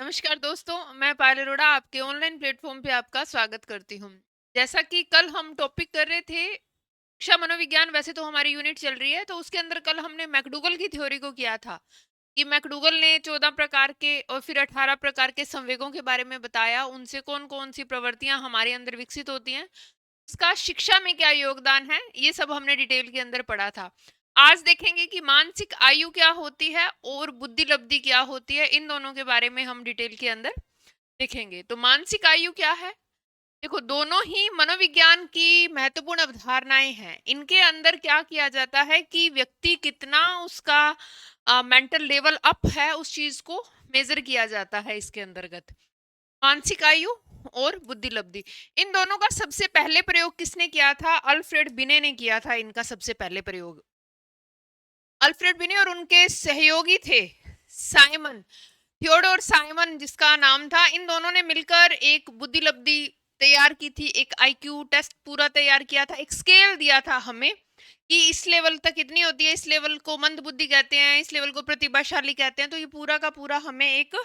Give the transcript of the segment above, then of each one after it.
नमस्कार दोस्तों, मैं पायल अरोड़ा आपके ऑनलाइन प्लेटफॉर्म पे आपका स्वागत करती हूँ। जैसा कि कल हम टॉपिक कर रहे थे शिक्षा मनोविज्ञान, वैसे तो हमारी यूनिट चल रही है, तो उसके अंदर कल हमने मैकडूगल की थ्योरी को किया था कि मैकडूगल ने 14 प्रकार के और फिर 18 प्रकार के संवेगों के बारे में बताया, उनसे कौन कौन सी प्रवृत्तियां हमारे अंदर विकसित होती हैं, उसका शिक्षा में क्या योगदान है, ये सब हमने डिटेल के अंदर पढ़ा था। आज देखेंगे कि मानसिक आयु क्या होती है और बुद्धि लब्धि क्या होती है, इन दोनों के बारे में हम डिटेल के अंदर देखेंगे। तो मानसिक आयु क्या है? देखो, दोनों ही मनोविज्ञान की महत्वपूर्ण अवधारणाएं हैं। इनके अंदर क्या किया जाता है कि व्यक्ति कितना उसका मेंटल लेवल अप है, उस चीज को मेजर किया जाता है इसके अंतर्गत। मानसिक आयु और बुद्धि लब्धि, इन दोनों का सबसे पहले प्रयोग किसने किया था? अल्फ्रेड बिने ने किया था इनका सबसे पहले प्रयोग। अल्फ्रेड बिने और उनके सहयोगी थे साइमन, थियोडोर साइमन जिसका नाम था। इन दोनों ने मिलकर एक बुद्धि लब्धि तैयार की थी, एक आईक्यू टेस्ट पूरा तैयार किया था, एक स्केल दिया था हमें कि इस लेवल तक कितनी होती है, इस लेवल को मंद बुद्धि कहते हैं, इस लेवल को प्रतिभाशाली कहते हैं। तो ये पूरा का पूरा हमें एक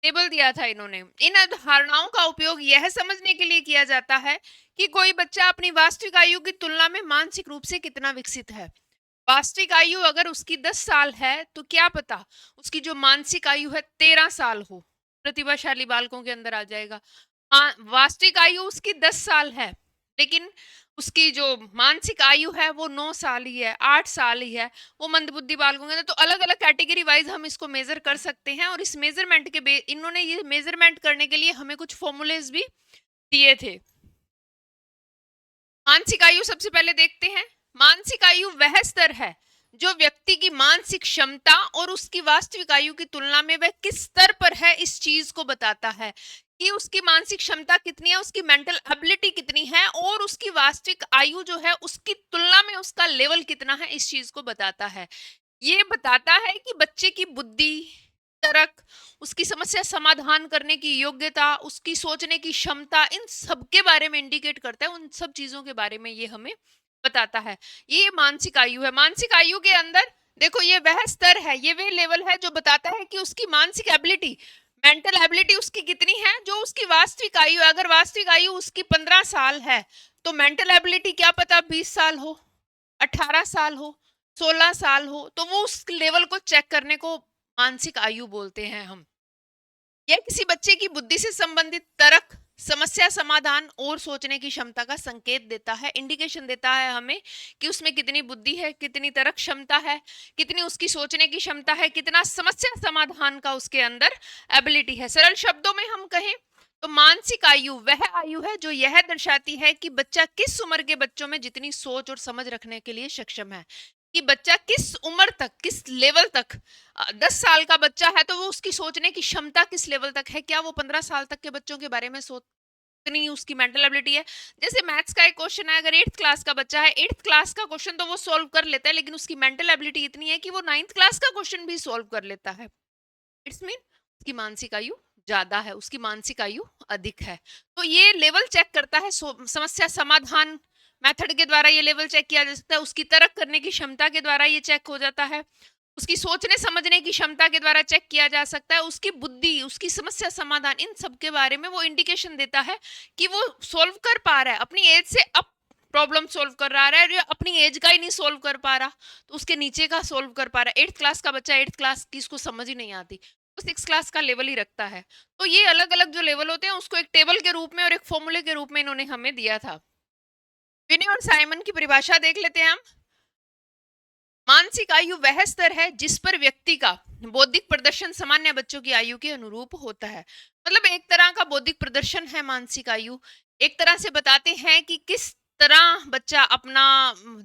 टेबल दिया था इन्होंने। इन अवधारणाओं का उपयोग यह समझने के लिए किया जाता है कि कोई बच्चा अपनी वास्तविक आयु की तुलना में मानसिक रूप से कितना विकसित है। वास्तविक आयु अगर उसकी 10 साल है तो क्या पता उसकी जो मानसिक आयु है 13 साल हो। प्रतिभाशाली बालकों के अंदर आ जाएगा। वास्तविक आयु उसकी 10 साल है, लेकिन उसकी जो मानसिक आयु है वो 9 साल ही है, 8 साल ही है। वो मंदबुद्धि बालकों के अंदर। तो अलग अलग कैटेगरी वाइज हम इसको मेजर कर सकते हैं, और इस मेजरमेंट के इन्होंने ये मेजरमेंट करने के लिए हमें कुछ फॉर्मूलेज भी दिए थे। मानसिक आयु सबसे पहले देखते हैं। मानसिक आयु वह स्तर है जो व्यक्ति की मानसिक क्षमता और उसकी वास्तविक आयु की तुलना में वह किस स्तर पर है, इस चीज को बताता है कि उसकी मानसिक क्षमता कितनी है, उसकी मेंटल एबिलिटी कितनी है, और उसकी वास्तविक आयु जो है उसकी तुलना में उसका लेवल कितना है, इस चीज को बताता है। ये बताता है कि बच्चे की बुद्धि, तर्क, उसकी समस्या समाधान करने की योग्यता, उसकी सोचने की क्षमता, इन सब के बारे में इंडिकेट करता है। उन सब चीजों के बारे में ये हमें बताता है। ये मानसिक आयु है। मानसिक आयु के अंदर देखो, ये वह स्तर है, ये वह लेवल है जो बताता है कि उसकी मानसिक एबिलिटी, मेंटल एबिलिटी उसकी कितनी है, जो उसकी वास्तविक आयु है। अगर वास्तविक आयु उसकी 15 साल है तो मेंटल एबिलिटी क्या पता 20 साल हो, 18 साल हो, 16 साल हो। तो वो उस लेवल को चेक करने को मानसिक आयु बोलते हैं हम। यह किसी बच्चे की बुद्धि से संबंधित तर्क, समस्या समाधान और सोचने की क्षमता का संकेत देता है, इंडिकेशन देता है हमें कि उसमें कितनी बुद्धि है, कितनी तर्क क्षमता है, कितनी उसकी सोचने की क्षमता है, कितना समस्या समाधान का उसके अंदर एबिलिटी है। सरल शब्दों में हम कहें तो मानसिक आयु वह आयु है जो यह दर्शाती है कि बच्चा किस उम्र के बच्चों में जितनी सोच और समझ रखने के लिए सक्षम है, कि बच्चा किस उम्र तक, किस लेवल तक। 10 साल का बच्चा है तो वो उसकी सोचने की क्षमता किस लेवल तक है, क्या वो 15 साल तक के बच्चों के बारे में सोच, इतनी उसकी मेंटल एबिलिटी है। जैसे मैथ्स का एक क्वेश्चन है, अगर 8th क्लास का बच्चा है, 8th क्लास का क्वेश्चन तो वो सॉल्व कर लेता है, लेकिन उसकी मेंटल एबिलिटी इतनी है कि वो 9th क्लास का क्वेश्चन भी सॉल्व कर लेता है। इट्स मीन उसकी मानसिक आयु ज्यादा है, उसकी मानसिक आयु अधिक है। तो ये लेवल चेक करता है समस्या समाधान मेथड के द्वारा, ये लेवल चेक किया जा सकता है। उसकी तर्क करने की क्षमता के द्वारा ये चेक हो जाता है। उसकी सोचने समझने की क्षमता के द्वारा चेक किया जा सकता है। उसकी बुद्धि, उसकी समस्या समाधान, इन सब के बारे में वो इंडिकेशन देता है कि वो सोल्व कर पा रहा है, अपनी एज से अप प्रॉब्लम सोल्व कर रहा है, या अपनी एज का ही नहीं सोल्व कर पा रहा तो उसके नीचे का सोल्व कर पा रहा है। 8th क्लास का बच्चा 8th क्लास की उसको समझ ही नहीं आती, वो 6th क्लास का लेवल ही रखता है। तो ये अलग अलग जो लेवल होते हैं उसको एक टेबल के रूप में और एक फॉर्मूले के रूप में इन्होंने हमें दिया था। विनय और साइमन की परिभाषा देख लेते हैं हम। मानसिक आयु वह स्तर है जिस पर व्यक्ति का बौद्धिक प्रदर्शन सामान्य बच्चों की आयु के अनुरूप होता है। मतलब एक तरह का बौद्धिक प्रदर्शन है मानसिक आयु। एक तरह से बताते हैं कि किस तरह बच्चा अपना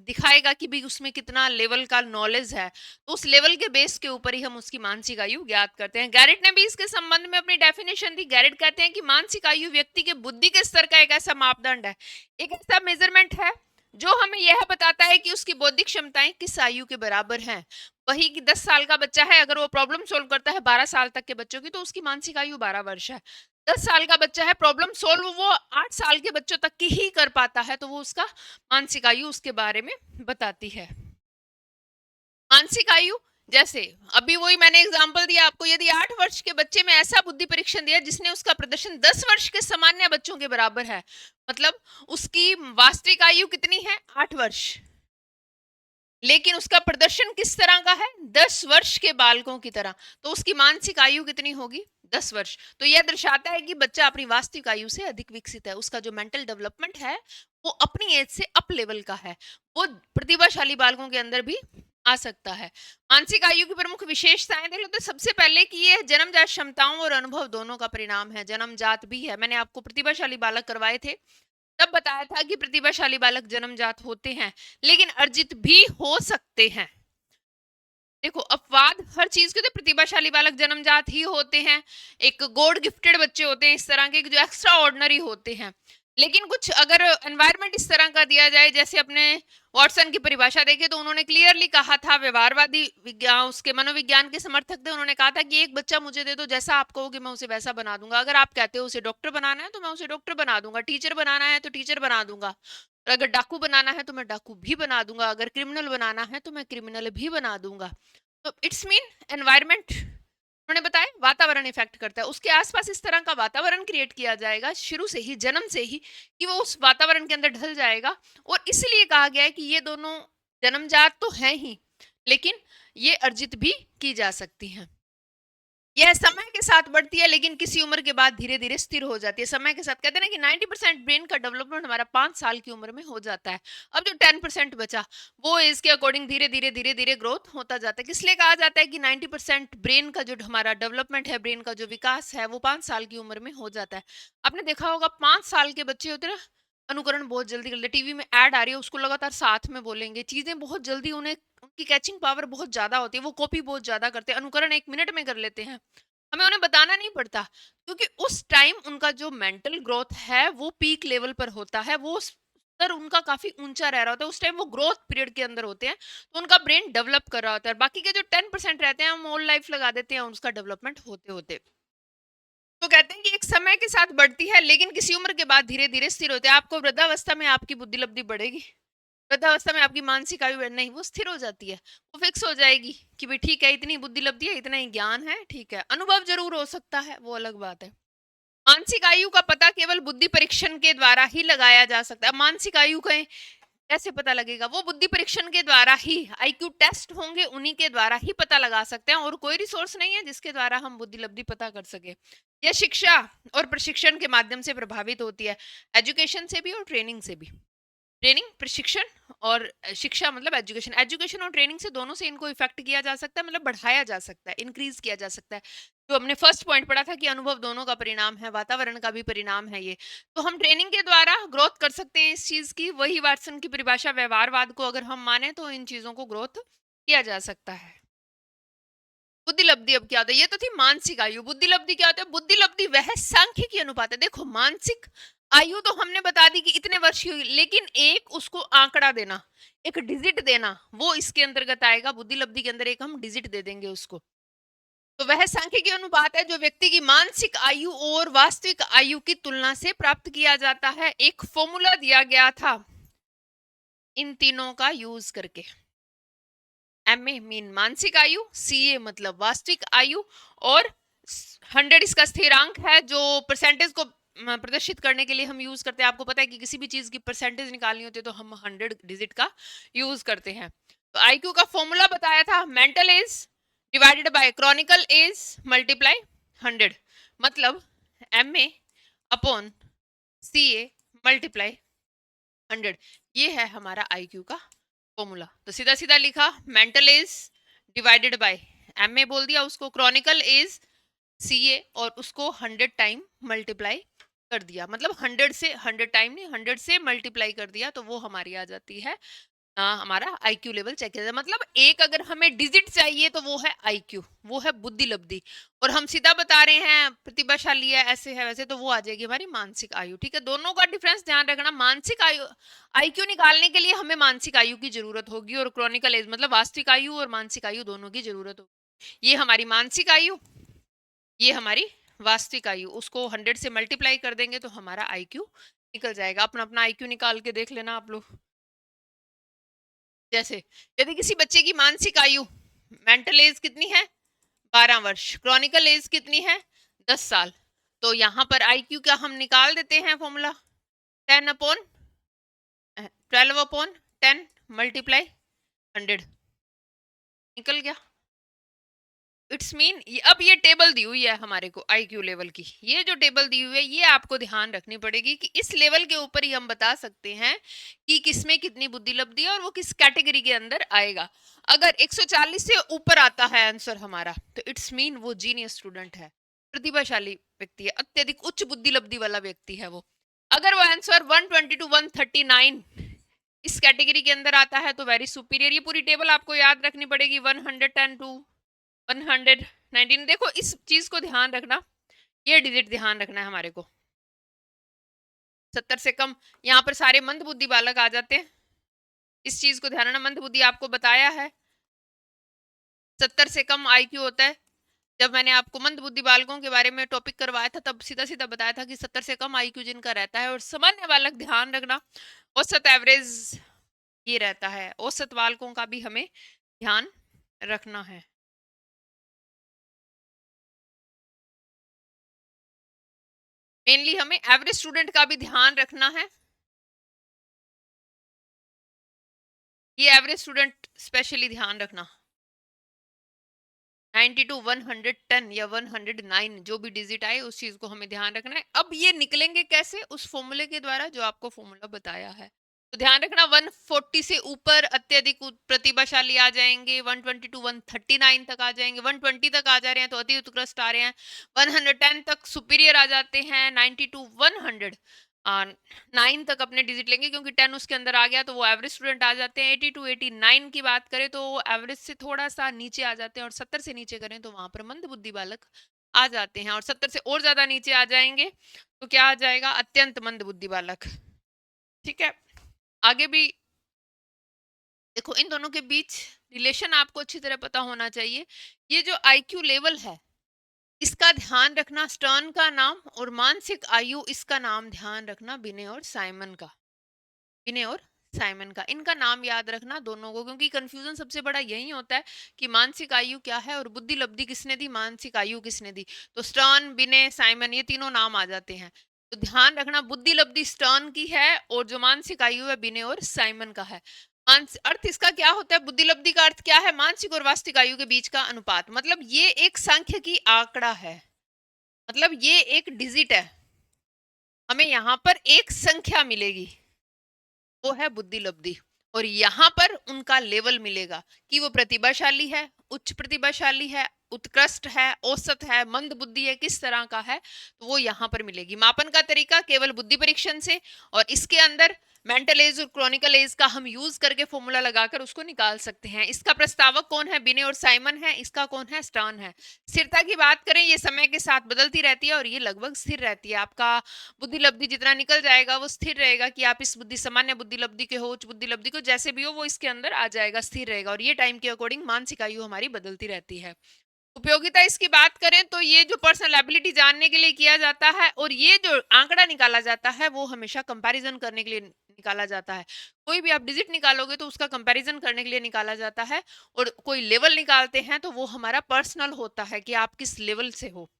दिखाएगा कि भी उसमें कितना लेवल का नॉलेज है, तो उस लेवल के बेस के ऊपर ही हम उसकी मानसिक आयु ज्ञात करते हैं। गैरेट ने भी इसके संबंध में अपनी डेफिनेशन दी। गैरेट कहते हैं कि मानसिक आयु व्यक्ति के बुद्धि के स्तर का एक ऐसा मापदंड है, एक ऐसा मेजरमेंट है जो हमें यह बताता है कि उसकी बौद्धिक क्षमताएं किस आयु के बराबर हैं। वही कि 10 साल का बच्चा है, अगर वो प्रॉब्लम सोल्व करता है 12 साल तक के बच्चों की, तो उसकी मानसिक आयु 12 वर्ष है। 10 साल का बच्चा है, प्रॉब्लम सोल्व वो 8 साल के बच्चों तक की ही कर पाता है, तो वो उसका मानसिक आयु उसके बारे में बताती है। मानसिक आयु जैसे अभी वही मैंने एग्जांपल दिया आपको, यदि 8 वर्ष के बच्चे में ऐसा बुद्धि परीक्षण दिया जिसने उसका प्रदर्शन 10 वर्ष के सामान्य बच्चों के बराबर है, मतलब उसकी वास्तविक आयु कितनी है, 8 वर्ष, लेकिन उसका प्रदर्शन किस तरह का है, 10 वर्ष के बालकों की तरह, तो उसकी मानसिक आयु कितनी होगी, 10 वर्ष। तो यह दर्शाता है कि बच्चा अपनी वास्तविक आयु से अधिक विकसित है, उसका जो मेंटल डेवलपमेंट है वो अपनी एज से अप लेवल का है, वो प्रतिभाशाली बालकों के अंदर भी आ सकता है। मानसिक आयु की प्रमुख विशेषताएं देख लो तो सबसे पहले कि ये जन्मजात क्षमताओं और अनुभव दोनों का परिणाम है, जन्मजात भी है। मैंने आपको प्रतिभाशाली बालक करवाए थे तब बताया था कि प्रतिभाशाली बालक जन्मजात होते हैं लेकिन अर्जित भी हो सकते हैं। देखो अपवाद हर चीज के, तो प्रतिभाशाली बालक जन्मजात ही होते हैं, एक गॉड गिफ्टेड बच्चे होते हैं इस तरह के जो एक्स्ट्रा ऑर्डिनरी होते हैं, लेकिन कुछ अगर एनवायरनमेंट इस तरह का दिया जाए, जैसे अपने वॉटसन की परिभाषा देखे तो उन्होंने क्लियरली कहा था, व्यवहारवादी विज्ञान उसके मनोविज्ञान के समर्थक थे, उन्होंने कहा था कि एक बच्चा मुझे दे दो, जैसा आप कहोगे मैं उसे वैसा बना दूंगा, अगर आप कहते हो उसे डॉक्टर बनाना है तो मैं उसे डॉक्टर बना दूंगा, टीचर बनाना है तो टीचर बना दूंगा, और अगर डाकू बनाना है तो मैं डाकू भी बना दूंगा, अगर क्रिमिनल बनाना है तो मैं क्रिमिनल भी बना दूंगा। तो इट्स मीन एनवायरमेंट, उन्होंने बताया वातावरण इफेक्ट करता है, उसके आसपास इस तरह का वातावरण क्रिएट किया जाएगा शुरू से ही, जन्म से ही, कि वो उस वातावरण के अंदर ढल जाएगा। और इसलिए कहा गया है कि ये दोनों जन्मजात तो हैं ही लेकिन ये अर्जित भी की जा सकती हैं। यह समय के साथ बढ़ती है लेकिन किसी उम्र के बाद धीरे धीरे स्थिर हो जाती है। समय के साथ कहते हैं ना कि 90% ब्रेन का डेवलपमेंट हमारा 5 साल की उम्र में हो जाता है। अब जो 10% बचा वो एज के अकॉर्डिंग धीरे धीरे ग्रोथ होता जाता है। किस लिए कहा जाता है कि 90% ब्रेन का जो हमारा डेवलपमेंट है, ब्रेन का जो विकास है वो 5 साल की उम्र में हो जाता है। आपने देखा होगा 5 साल के बच्चे होते हैं ना, अनुकरण बहुत जल्दी कर लेते, टीवी में ऐड आ रही है उसको लगातार साथ में बोलेंगे, चीजें बहुत जल्दी, उन्हें उनकी कैचिंग पावर बहुत ज्यादा होती है, वो कॉपी बहुत ज्यादा करते हैं, अनुकरण 1 मिनट में कर लेते हैं, हमें उन्हें बताना नहीं पड़ता, क्योंकि उस टाइम उनका जो मेंटल ग्रोथ है वो पीक लेवल पर होता है, वो स्तर उनका काफी ऊंचा रह रहा होता है, उस टाइम वो ग्रोथ पीरियड के अंदर होते हैं, तो उनका ब्रेन डेवलप कर रहा होता है। बाकी के जो 10% रहते हैं हम ऑल लाइफ लगा देते हैं उसका डेवलपमेंट होते होते। तो कहते हैं कि एक समय के साथ बढ़ती है लेकिन किसी उम्र के बाद धीरे धीरे स्थिर होते हैं। आपको वृद्धावस्था में आपकी बुद्धि लब्धि बढ़ेगी, वृद्धावस्था में आपकी मानसिक आयु नहीं, वो स्थिर हो जाती है, वो फिक्स हो जाएगी कि भाई ठीक है इतनी बुद्धि लब्धि है, इतना ही ज्ञान है, ठीक है। अनुभव जरूर हो सकता है, वो अलग बात है। मानसिक आयु का पता केवल बुद्धि परीक्षण के द्वारा ही लगाया जा सकता है। मानसिक आयु का कैसे पता लगेगा, वो बुद्धि परीक्षण के द्वारा ही, आईक्यू टेस्ट होंगे उन्हीं के द्वारा ही पता लगा सकते हैं, और कोई रिसोर्स नहीं है जिसके द्वारा हम बुद्धि लब्धि पता कर सके। यह शिक्षा और प्रशिक्षण के माध्यम से प्रभावित होती है, एजुकेशन से भी और ट्रेनिंग से भी। ट्रेनिंग, प्रशिक्षण और शिक्षा मतलब एजुकेशन, एजुकेशन और ट्रेनिंग से दोनों से इनको इफेक्ट किया जा सकता है, मतलब बढ़ाया जा सकता है, इंक्रीज किया जा सकता है। जो हमने फर्स्ट पॉइंट पढ़ा था कि अनुभव दोनों का परिणाम है, वातावरण का भी परिणाम है ये, तो हम ट्रेनिंग के द्वारा ग्रोथ कर सकते हैं इस चीज की। वही वाटसन की परिभाषा व्यवहारवाद को अगर हम माने तो इन चीजों को ग्रोथ किया जा सकता है। बुद्धि लब्धि अब क्या होता है, ये तो थी मानसिक आयु। बुद्धि लब्धि क्या होता है, बुद्धि लब्धि वह सांख्यिकी अनुपात है। देखो मानसिक आयु तो हमने बता दी कि इतने वर्ष की हुई, लेकिन एक उसको आंकड़ा देना, एक डिजिट देना, वो इसके अंतर्गत आएगा। बुद्धि लब्धि के अंदर एक हम डिजिट दे देंगे उसको, तो वह सांख्यिकी अनुपात है जो व्यक्ति की मानसिक आयु और वास्तविक आयु की तुलना से प्राप्त किया जाता है। एक फॉर्मूला दिया गया था इन तीनों का यूज करके, एम ए मीन मानसिक आयु, सी ए मतलब वास्तविक आयु, और 100 इसका स्थिरांक है जो परसेंटेज को प्रदर्शित करने के लिए हम यूज करते हैं। आपको पता है कि किसी भी चीज की परसेंटेज निकालनी होती है तो हम 100 डिजिट का यूज करते हैं। तो आईक्यू का फॉर्मूला बताया था, mental age divided by chronicle age multiply 100, मतलब M A upon C A multiply 100, ये है हमारा आईक्यू का फॉर्मूला। तो सीधा सीधा लिखा, mental age divided by M A बोल दिया उसको, क्रॉनिकल एज सी ए, और उसको 100 टाइम मल्टीप्लाई कर दिया, मतलब 100 से 100 टाइम नहीं 100 से मल्टीप्लाई कर दिया, तो वो हमारी आ जाती है हमारा आईक्यू लेवल चेक किया जाए। मतलब एक अगर हमें डिजिट चाहिए तो वो है आईक्यू, वो है बुद्धि लब्धि, और हम सीधा बता रहे हैं प्रतिभाशाली है ऐसे है वैसे, तो वो आ जाएगी हमारी मानसिक आयु। ठीक है, दोनों का डिफरेंस ध्यान रखना। मानसिक आयु, आईक्यू निकालने के लिए हमें मानसिक आयु की जरूरत होगी, और क्रॉनिकल एज मतलब वास्तविक आयु और मानसिक आयु दोनों की जरूरत होगी। ये हमारी मानसिक आयु, ये हमारी वास्तविक आयु, उसको 100 से मल्टीप्लाई कर देंगे तो हमारा आईक्यू निकल जाएगा। अपना अपना आईक्यू निकाल के देख लेना आप लोग। जैसे यदि किसी बच्चे की मानसिक आयु मेंटल एज कितनी है 12 वर्ष, क्रॉनिकल एज कितनी है 10 साल। तो यहाँ पर आईक्यू का हम निकाल देते हैं फॉर्मूला 10 अपॉन 12 अपॉन 10 मल्टीप्लाई 100 निकल गया। इट्स मीन अब ये टेबल दी हुई है हमारे को आईक्यू लेवल की, ये जो टेबल दी हुई है ये आपको ध्यान रखनी पड़ेगी कि इस लेवल के ऊपर ही हम बता सकते हैं कि किसमें कितनी बुद्धि लब्धि है और वो किस कैटेगरी के अंदर आएगा। अगर 140 से ऊपर आता है आंसर हमारा तो इट्स मीन वो जीनियस स्टूडेंट है, प्रतिभाशाली व्यक्ति है, अत्यधिक उच्च बुद्धि लब्धि वाला व्यक्ति है वो। अगर वो आंसर 120 टू 139 इस कैटेगरी के अंदर आता है तो वेरी सुपीरियर। ये पूरी टेबल आपको याद रखनी पड़ेगी 110 टू 119। देखो इस चीज को ध्यान रखना, ये डिजिट ध्यान रखना है हमारे को। 70 से कम यहाँ पर सारे मंद बुद्धि बालक आ जाते हैं, इस चीज को ध्यान रखना। मंद बुद्धि आपको बताया है 70 से कम आईक्यू होता है। जब मैंने आपको मंद बुद्धि बालकों के बारे में टॉपिक करवाया था तब सीधा सीधा बताया था कि 70 से कम आईक्यू जिनका रहता है। और सामान्य बालक ध्यान रखना, औसत एवरेज ये रहता है, औसत बालकों का भी हमें ध्यान रखना है। मेनली हमें एवरेज स्टूडेंट का भी ध्यान रखना है। ये एवरेज स्टूडेंट स्पेशली ध्यान रखना। 90 टू 110 या 109 जो भी डिजिट आए उस चीज को हमें ध्यान रखना है। अब ये निकलेंगे कैसे, उस फॉर्मूले के द्वारा जो आपको फॉर्मूला बताया है। तो ध्यान रखना 140 से ऊपर अत्यधिक प्रतिभाशाली आ जाएंगे, 120 टू 139 तक आ जाएंगे, 120 तक आ जा रहे हैं तो अति उत्कृष्ट आ रहे हैं, 110 तक सुपीरियर आ जाते हैं, 90 टू 109 तक अपने डिजिट लेंगे क्योंकि 10 उसके अंदर आ गया तो वो एवरेज स्टूडेंट आ जाते हैं। 80 टू 89 की बात करें तो एवरेज से थोड़ा सा नीचे आ जाते हैं, और 70 से नीचे करें तो वहां पर मंद बुद्धि बालक आ जाते हैं, और 70 से और ज्यादा नीचे आ जाएंगे तो क्या आ जाएगा, अत्यंत मंद बुद्धि बालक। ठीक है, आगे भी देखो इन दोनों के बीच रिलेशन आपको अच्छी तरह पता होना चाहिए। ये जो आईक्यू लेवल है इसका ध्यान रखना, स्टर्न का नाम और मानसिक आयु इसका नाम ध्यान रखना, बिने और साइमन का, बिने और साइमन का, इनका नाम याद रखना दोनों को, क्योंकि कंफ्यूजन सबसे बड़ा यही होता है कि मानसिक आयु क्या है और बुद्धि लब्धि किसने दी, मानसिक आयु किसने दी। तो स्टर्न, बिने, साइमन ये तीनों नाम आ जाते हैं। तो ध्यान रखना बुद्धि लब्धि स्टर्न की है और जो मानसिक आयु है बिने और साइमन का है। अर्थ इसका क्या होता है, बुद्धि लब्धि का अर्थ क्या है, मानसिक और वास्तविक आयु के बीच का अनुपात। मतलब ये एक सांख्यिकी आंकड़ा है, मतलब ये एक डिजिट है, हमें यहाँ पर एक संख्या मिलेगी वो है बुद्धि लब्धि, और यहाँ पर उनका लेवल मिलेगा कि वो प्रतिभाशाली है, उच्च प्रतिभाशाली है, उत्कृष्ट है, औसत है, मंद बुद्धि है, किस तरह का है, तो वो यहाँ पर मिलेगी। मापन का तरीका केवल बुद्धि परीक्षण से, और इसके अंदर मेंटल एज और क्रॉनिकल एज का हम यूज करके फॉर्मूला लगाकर उसको निकाल सकते हैं। इसका प्रस्तावक कौन है, बिने और साइमन है, इसका कौन है, स्टर्न है। स्थिरता की बात करें ये समय के साथ बदलती रहती है और ये लगभग स्थिर रहती है। आपका बुद्धि लब्धि जितना निकल जाएगा वो स्थिर रहेगा कि आप इस बुद्धि सामान्य बुद्धि लब्धि के हो, उच्च बुद्धि लब्धि को, जैसे भी हो वो इसके अंदर आ जाएगा, स्थिर रहेगा। और ये टाइम के अकॉर्डिंग मानसिक आयु हमारी बदलती रहती है। उपयोगिता इसकी बात करें तो ये जो पर्सनल एबिलिटी जानने के लिए किया जाता है, और ये जो आंकड़ा निकाला जाता है वो हमेशा कंपैरिजन करने के लिए निकाला जाता है। कोई भी आप डिजिट निकालोगे तो उसका कंपैरिजन करने के लिए निकाला जाता है, और कोई लेवल निकालते हैं तो वो हमारा पर्सनल होता है कि आप किस लेवल से हो,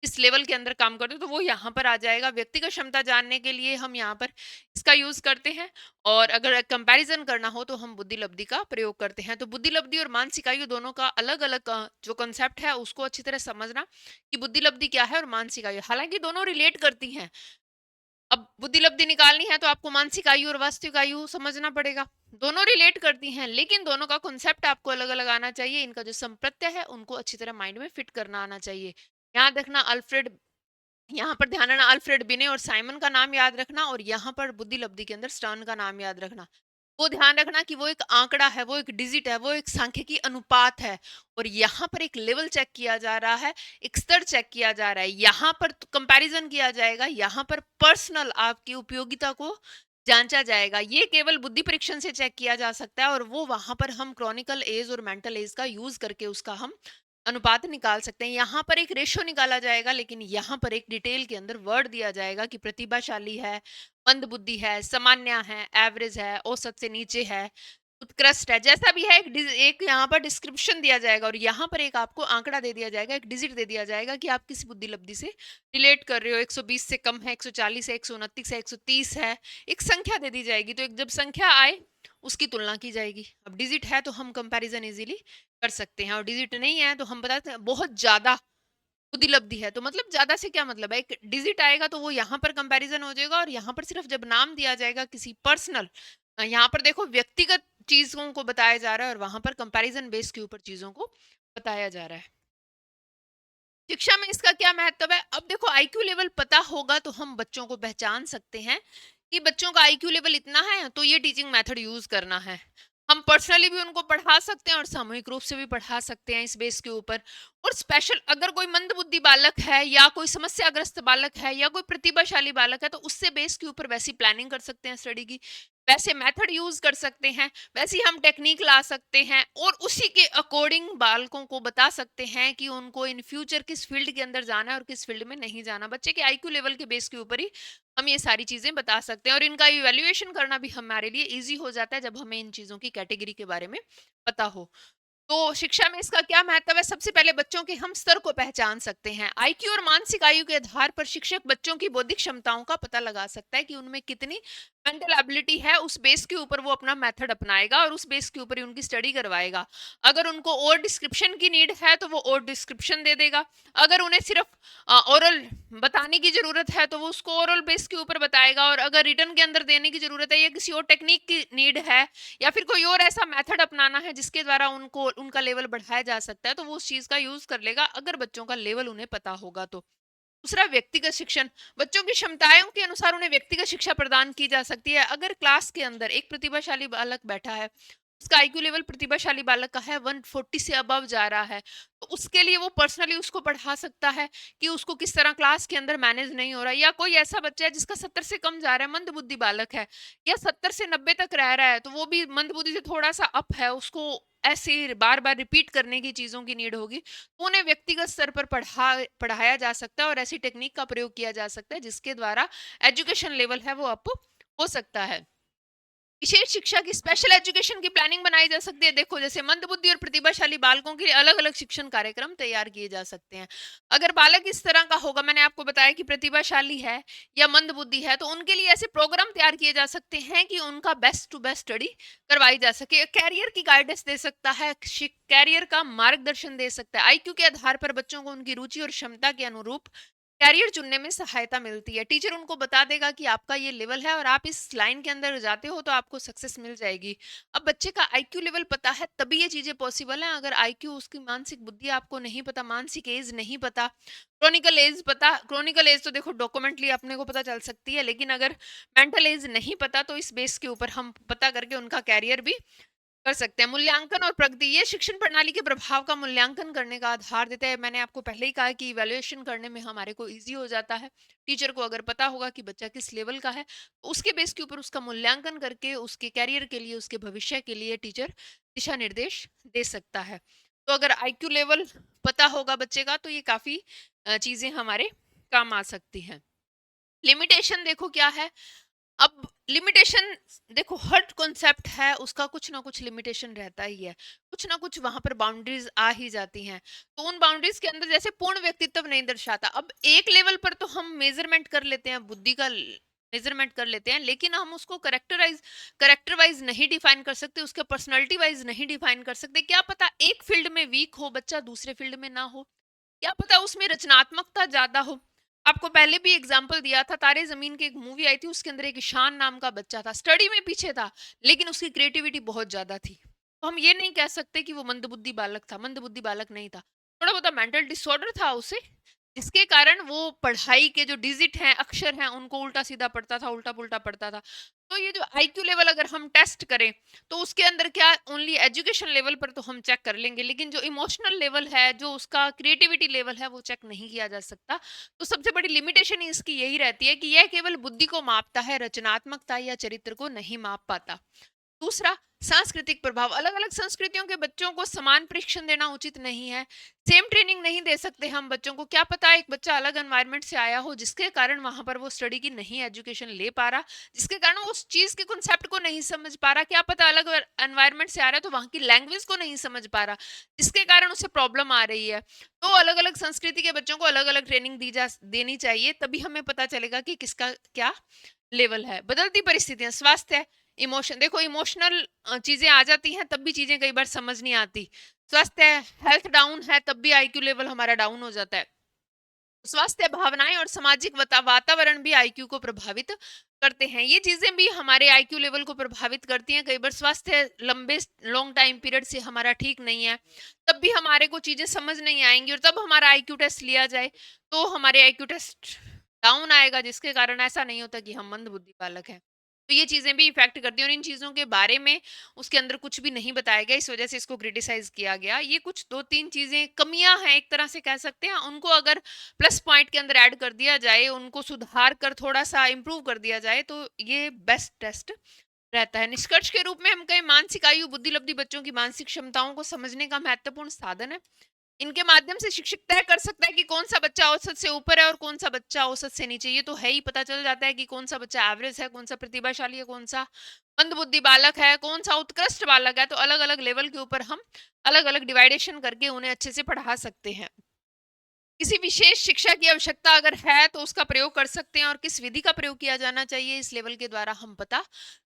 इस लेवल के अंदर काम करते हो, तो वो यहाँ पर आ जाएगा। व्यक्तिगत क्षमता जानने के लिए हम यहाँ पर इसका यूज करते हैं, और अगर कंपैरिजन करना हो तो हम बुद्धि लब्धि का प्रयोग करते हैं। तो बुद्धि लब्धि और मानसिक आयु दोनों का अलग अलग जो कॉन्सेप्ट है उसको अच्छी तरह समझना कि बुद्धि लब्धि क्या है और मानसिक आयु, हालांकि दोनों रिलेट करती हैं। अब बुद्धि लब्धि निकालनी है तो आपको मानसिक आयु और वास्तविक आयु समझना पड़ेगा, दोनों रिलेट करती हैं लेकिन दोनों का कॉन्सेप्ट आपको अलग अलग आना चाहिए। इनका जो संप्रत्यय है उनको अच्छी तरह माइंड में फिट करना आना चाहिए। याद रखना अल्फ्रेड, यहाँ पर ध्यान रखना अल्फ्रेड बिने और साइमन का नाम याद रखना, और यहाँ पर बुद्धि लब्धि के अंदर स्टर्न का नाम याद रखना। वो ध्यान रखना कि वो एक आंकड़ा है, वो एक डिजिट है, वो एक सांख्यिकी अनुपात है, और यहाँ पर एक लेवल चेक किया जा रहा है, एक स्तर चेक किया जा रहा है, यहाँ पर कंपैरिजन किया जाएगा, यहाँ पर पर्सनल आपकी उपयोगिता को जांचा जाएगा। ये केवल बुद्धि परीक्षण से चेक किया जा सकता है, और वो वहां पर हम क्रॉनिकल एज और मेंटल एज का यूज करके उसका हम अनुपात निकाल सकते हैं। यहाँ पर एक रेशो निकाला जाएगा, लेकिन यहाँ पर एक डिटेल के अंदर वर्ड दिया जाएगा कि प्रतिभाशाली है, मंद बुद्धि है, सामान्य है, एवरेज है, औसत से नीचे है। उत्कृष्ट है, जैसा भी है एक यहाँ पर डिस्क्रिप्शन दिया जाएगा और यहाँ पर एक आपको आंकड़ा दे दिया जाएगा, एक डिजिट दे दिया जाएगा कि आप किसी बुद्धि लब्धि से रिलेट कर रहे हो, 120 से कम है, 140 है, 129 है, 130 है, एक संख्या दे दी जाएगी। तो एक जब संख्या आए उसकी तुलना की जाएगी। अब डिजिट है तो हम कंपैरिजन इजीली कर सकते हैं, और डिजिट नहीं है तो हम बताते हैं बहुत ज्यादा उपलब्धि है। तो मतलब ज्यादा से क्या मतलब है, एक डिजिट आएगा तो वो यहाँ पर कंपैरिजन हो जाएगा, और यहाँ पर सिर्फ जब नाम दिया जाएगा किसी पर्सनल, यहाँ पर देखो व्यक्तिगत चीजों को बताया जा रहा है और वहां पर कंपैरिजन बेस के ऊपर चीजों को बताया जा रहा है। शिक्षा में इसका क्या महत्व है? अब देखो आईक्यू लेवल पता होगा तो हम बच्चों को पहचान सकते हैं कि बच्चों का आईक्यू लेवल इतना है तो ये टीचिंग मेथड यूज करना है। हम पर्सनली भी उनको पढ़ा सकते हैं और सामूहिक रूप से भी पढ़ा सकते हैं इस बेस के ऊपर। और स्पेशल अगर कोई मंदबुद्धि बालक है या कोई समस्याग्रस्त बालक है या कोई प्रतिभाशाली बालक है तो उससे बेस के ऊपर वैसी प्लानिंग कर सकते हैं स्टडी की, वैसे मेथड यूज कर सकते हैं, वैसी हम टेक्निक ला सकते हैं और उसी के अकॉर्डिंग बालकों को बता सकते हैं कि उनको इन फ्यूचर किस फील्ड के अंदर जाना है और किस फील्ड में नहीं जाना। बच्चे के आईक्यू लेवल के बेस के ऊपर ही हम ये सारी चीजें बता सकते हैं, और इनका इवैल्यूएशन करना भी हमारे लिए इजी हो जाता है जब हमें इन चीजों की कैटेगरी के बारे में पता हो। तो शिक्षा में इसका क्या महत्व है? सबसे पहले बच्चों के हम स्तर को पहचान सकते हैं। आईक्यू और मानसिक आयु के आधार पर शिक्षक बच्चों की बौद्धिक क्षमताओं का पता लगा सकता है कि उनमें कितनी मेंटल एबिलिटी है। उस बेस के ऊपर वो अपना मेथड अपनाएगा और उस बेस के ऊपर ही उनकी स्टडी करवाएगा। अगर उनको और डिस्क्रिप्शन की नीड है तो वो और डिस्क्रिप्शन दे देगा। अगर उन्हें सिर्फ ओरल बताने की जरूरत है तो वो उसको ओरल बेस के ऊपर बताएगा, और अगर रिटर्न के अंदर देने की जरूरत है या किसी और टेक्निक की नीड है या फिर कोई और ऐसा मेथड अपनाना है जिसके द्वारा उनको उनका लेवल बढ़ाया जा सकता है तो वो उस चीज का यूज कर लेगा, अगर बच्चों का लेवल उन्हें पता होगा तो। दूसरा, व्यक्तिगत शिक्षण। बच्चों की क्षमताओं के अनुसार उन्हें व्यक्तिगत शिक्षा प्रदान की जा सकती है। अगर क्लास के अंदर एक प्रतिभाशाली बालक बैठा है, उसका आईक्यू लेवल प्रतिभाशाली बालक का है 140 से अबव जा रहा है, तो उसके लिए वो पर्सनली उसको पढ़ा सकता है कि उसको किस तरह क्लास के अंदर मैनेज नहीं हो रहा है। या कोई ऐसा बच्चा है जिसका 70 से कम जा रहा है, मंदबुद्धि बालक है, या 70 से 90 तक रह रहा है तो वो भी मंदबुद्धि से थोड़ा सा अप है, उसको ऐसे बार बार रिपीट करने की चीजों की नीड होगी, तो उन्हें व्यक्तिगत स्तर पर पढ़ाया जा सकता है और ऐसी टेक्निक का प्रयोग किया जा सकता है जिसके द्वारा एजुकेशन लेवल है वो अप हो सकता है। विशेष शिक्षा की स्पेशल एजुकेशन की प्लानिंग बनाई जा सकती है। देखो जैसे मंदबुद्धि और प्रतिभाशाली बालकों के लिए अलग अलग शिक्षण कार्यक्रम तैयार किए जा सकते हैं। अगर बालक इस तरह का होगा, मैंने आपको बताया कि प्रतिभाशाली है या मंदबुद्धि है, तो उनके लिए ऐसे प्रोग्राम तैयार किए जा सकते हैं कि उनका बेस्ट टू बेस्ट स्टडी करवाई जा सके। कैरियर की गाइडेंस दे सकता है, कैरियर का मार्गदर्शन दे सकता है। आईक्यू के आधार पर बच्चों को उनकी रुचि और क्षमता के अनुरूप कैरियर चुनने में सहायता मिलती है। टीचर उनको बता देगा कि आपका ये लेवल है और आप इस लाइन के अंदर जाते हो तो आपको सक्सेस मिल जाएगी। अब बच्चे का आईक्यू लेवल पता है तभी ये चीजें पॉसिबल हैं। अगर आईक्यू, उसकी मानसिक बुद्धि आपको नहीं पता, मानसिक एज नहीं पता, क्रोनिकल एज पता, क्रोनिकल एज तो देखो डॉक्यूमेंटली अपने को पता चल सकती है, लेकिन अगर मेंटल एज नहीं पता तो इस बेस के ऊपर हम पता करके उनका कैरियर भी कर सकते हैं। मूल्यांकन और प्रगति, ये शिक्षण प्रणाली के प्रभाव का मूल्यांकन करने का आधार देता है। मैंने आपको पहले ही कहा कि इवैल्यूएशन करने में हमारे को इजी हो जाता है। टीचर को अगर पता होगा कि बच्चा किस लेवल का है तो उसके बेस के ऊपर उसका मूल्यांकन करके उसके कैरियर के लिए, उसके भविष्य के लिए टीचर दिशा निर्देश दे सकता है। तो अगर आईक्यू लेवल पता होगा बच्चे का तो ये काफी चीजें हमारे काम आ सकती हैं। लिमिटेशन देखो क्या है। अब लिमिटेशन देखो, हर कॉन्सेप्ट है उसका कुछ ना कुछ लिमिटेशन रहता ही है, कुछ ना कुछ वहां पर बाउंड्रीज आ ही जाती हैं। तो उन बाउंड्रीज के अंदर जैसे पूर्ण व्यक्तित्व नहीं दर्शाता। अब एक लेवल पर तो हम मेजरमेंट कर लेते हैं, बुद्धि का मेजरमेंट कर लेते हैं, लेकिन हम उसको करेक्टर वाइज नहीं डिफाइन कर सकते, उसके पर्सनैलिटी वाइज नहीं डिफाइन कर सकते। क्या पता एक फील्ड में वीक हो बच्चा, दूसरे फील्ड में ना हो, क्या पता उसमें रचनात्मकता ज्यादा हो। आपको पहले भी एग्जाम्पल दिया था, तारे जमीन की एक मूवी आई थी, उसके अंदर एक ईशान नाम का बच्चा था, स्टडी में पीछे था लेकिन उसकी क्रिएटिविटी बहुत ज्यादा थी। तो हम ये नहीं कह सकते कि वो मंदबुद्धि बालक था, मंदबुद्धि बालक नहीं था, थोड़ा बहुत मेंटल डिसऑर्डर था उसे, जिसके कारण वो पढ़ाई के जो डिजिट हैं, अक्षर हैं, उनको उल्टा सीधा पढ़ता था, उल्टा पुल्टा पढ़ता था। तो ये जो आईक्यू लेवल अगर हम टेस्ट करें तो उसके अंदर क्या, ओनली एजुकेशन लेवल पर तो हम चेक कर लेंगे, लेकिन जो इमोशनल लेवल है, जो उसका क्रिएटिविटी लेवल है, वो चेक नहीं किया जा सकता। तो सबसे बड़ी लिमिटेशन इसकी यही रहती है कि यह केवल बुद्धि को मापता है, रचनात्मकता या चरित्र को नहीं माप पाता। दूसरा, सांस्कृतिक प्रभाव। अलग अलग संस्कृतियों के बच्चों को समान प्रशिक्षण देना उचित नहीं है। सेम ट्रेनिंग नहीं दे सकते हम बच्चों को। क्या पता एक बच्चा अलग एनवायरनमेंट से आया हो जिसके कारण वहां पर वो स्टडी की नहीं एजुकेशन ले पा रहा, जिसके कारण वो उस चीज के कॉन्सेप्ट को नहीं समझ पा रहा। क्या पता अलग एनवायरनमेंट से आ रहा है तो वहां की लैंग्वेज को नहीं समझ पा रहा, जिसके कारण उसे प्रॉब्लम आ रही है। तो अलग अलग संस्कृति के बच्चों को अलग अलग ट्रेनिंग देनी चाहिए, तभी हमें पता चलेगा कि किसका क्या लेवल है। बदलती परिस्थितियां, स्वास्थ्य, इमोशन। देखो इमोशनल चीजें आ जाती हैं तब भी चीजें कई बार समझ नहीं आती। स्वास्थ्य, हेल्थ डाउन है तब भी आईक्यू लेवल हमारा डाउन हो जाता है। स्वास्थ्य, भावनाएं और सामाजिक वातावरण भी आईक्यू को प्रभावित करते हैं। ये चीजें भी हमारे आईक्यू लेवल को प्रभावित करती हैं। कई बार स्वास्थ्य लंबे लॉन्ग टाइम पीरियड से हमारा ठीक नहीं है, तब भी हमारे को चीजें समझ नहीं आएंगी, और तब हमारा आईक्यू टेस्ट लिया जाए तो हमारे आईक्यू टेस्ट डाउन आएगा, जिसके कारण ऐसा नहीं होता कि हम मंद बुद्धि बालक हैं। तो ये चीजें भी इफेक्ट करती हैं, और इन चीजों के बारे में उसके अंदर कुछ भी नहीं बताया गया, इस वजह से इसको क्रिटिसाइज किया गया। ये कुछ 2-3 चीजें कमियां हैं एक तरह से कह सकते हैं, उनको अगर प्लस पॉइंट के अंदर ऐड कर दिया जाए, उनको सुधार कर थोड़ा सा इंप्रूव कर दिया जाए तो ये बेस्ट टेस्ट रहता है। निष्कर्ष के रूप में हम कहें, मानसिक आयु बुद्धिलब्धि बच्चों की मानसिक क्षमताओं को समझने का महत्वपूर्ण साधन है। इनके माध्यम से शिक्षक तय कर सकता है कि कौन सा बच्चा औसत से ऊपर है और कौन सा बच्चा औसत से नीचे। ये तो है ही, पता चल जाता है कि कौन सा बच्चा एवरेज है, कौन सा प्रतिभाशाली है, कौन सा मंद बुद्धि बालक है, कौन सा उत्कृष्ट बालक है। तो अलग अलग लेवल के ऊपर हम अलग अलग डिवाइडेशन करके उन्हें अच्छे से पढ़ा सकते हैं। किसी विशेष शिक्षा की आवश्यकता अगर है तो उसका प्रयोग कर सकते हैं, और किस विधि का प्रयोग किया जाना चाहिए इस लेवल के द्वारा हम पता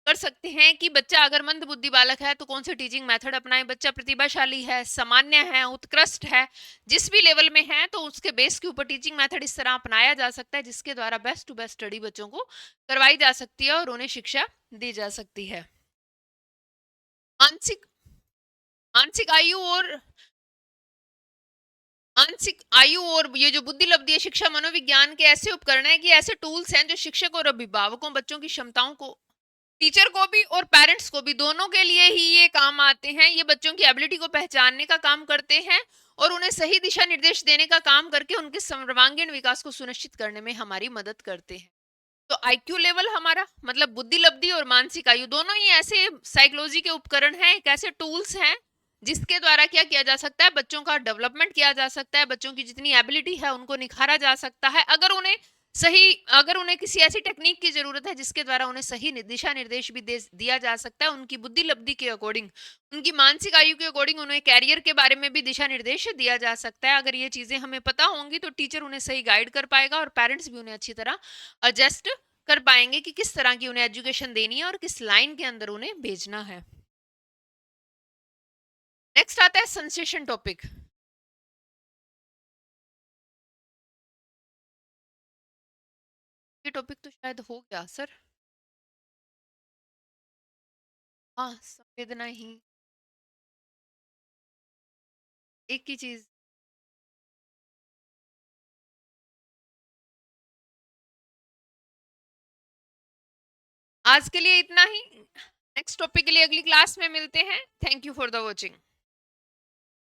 कर सकते हैं कि बच्चा अगर मंद बुद्धि बालक है तो कौन से टीचिंग मेथड अपनाएं, बच्चा प्रतिभाशाली है, सामान्य है, उत्कृष्ट है, जिस भी लेवल में है तो उसके बेस के ऊपर टीचिंग मेथड इस तरह अपनाया जा सकता है जिसके द्वारा बेस्ट टू बेस्ट स्टडी बच्चों को करवाई जा सकती है और उन्हें शिक्षा दी जा सकती है। मानसिक मानसिक आयु और मानसिक आयु और ये जो बुद्धि लब्धि शिक्षा मनोविज्ञान के ऐसे उपकरण है कि ऐसे टूल्स हैं जो शिक्षक और अभिभावकों बच्चों की क्षमताओं को, टीचर को भी और पेरेंट्स को भी, दोनों के लिए ही ये काम आते हैं। ये बच्चों की एबिलिटी को पहचानने का काम करते हैं और उन्हें सही दिशा निर्देश देने का काम करके उनके सर्वांगीण विकास को सुनिश्चित करने में हमारी मदद करते हैं। तो आईक्यू लेवल हमारा मतलब बुद्धि लब्धि और मानसिक आयु दोनों ही ऐसे साइकोलॉजी के उपकरण हैं, एक ऐसे टूल्स हैं जिसके द्वारा क्या किया जा सकता है, बच्चों का डेवलपमेंट किया जा सकता है, बच्चों की जितनी एबिलिटी है उनको निखारा जा सकता है। अगर उन्हें किसी ऐसी टेक्निक की जरूरत है जिसके द्वारा उन्हें सही दिशा निर्देश भी दिया जा सकता है, उनकी बुद्धि लब्धि के अकॉर्डिंग, उनकी मानसिक आयु के अकॉर्डिंग उन्हें कैरियर के बारे में भी दिशा निर्देश दिया जा सकता है। अगर ये चीजें हमें पता होंगी तो टीचर उन्हें सही गाइड कर पाएगा और पेरेंट्स भी उन्हें अच्छी तरह एडजस्ट कर पाएंगे कि किस तरह की उन्हें एजुकेशन देनी है और किस लाइन के अंदर उन्हें भेजना है। नेक्स्ट आता है सेंसेशन टॉपिक। ये टॉपिक तो शायद हो गया सर। हाँ, संवेदना ही एक ही चीज। आज के लिए इतना ही। नेक्स्ट टॉपिक के लिए अगली क्लास में मिलते हैं। Thank you for the watching.